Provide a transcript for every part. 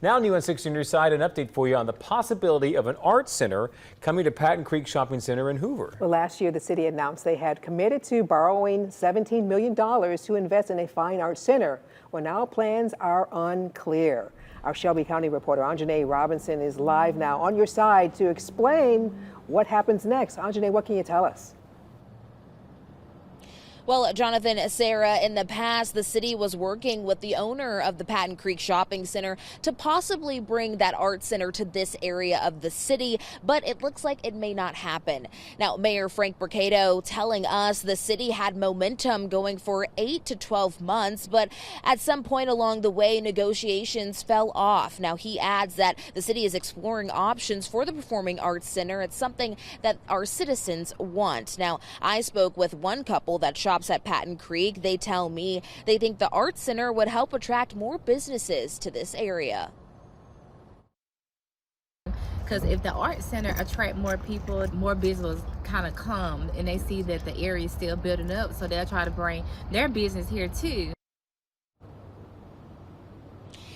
Now, new on 60 News Side, an update for you on the possibility of an art center coming to Patton Creek Shopping Center in Hoover. Well, last year, the city announced they had committed to borrowing $17 million to invest in a fine arts center. Well, now plans are unclear. Our Shelby County reporter, Anjanae Robinson, is live now on your side to explain what happens next. Anjanae, what can you tell us? Well, Jonathan, Sarah, in the past, the city was working with the owner of the Patton Creek Shopping Center to possibly bring that art center to this area of the city, but it looks like it may not happen. Now, Mayor Frank Bricado telling us the city had momentum going for 8 to 12 months, but at some point along the way, negotiations fell off. Now, he adds that the city is exploring options for the Performing Arts Center. It's something that our citizens want. Now, I spoke with one couple that shops at Patton Creek. They tell me they think the Arts Center would help attract more businesses to this area. Because if the Art Center attract more people, more business kind of come and they see that the area is still building up, so they'll try to bring their business here too.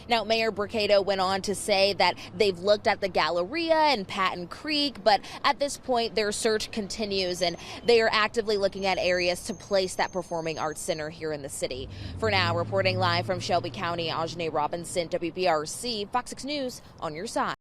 Now, Mayor Bricado went on to say that they've looked at the Galleria and Patton Creek, but at this point, their search continues and they are actively looking at areas to place that Performing Arts Center here in the city. For now, reporting live from Shelby County, Anjanae Robinson, WPRC, Fox 6 News, on your side.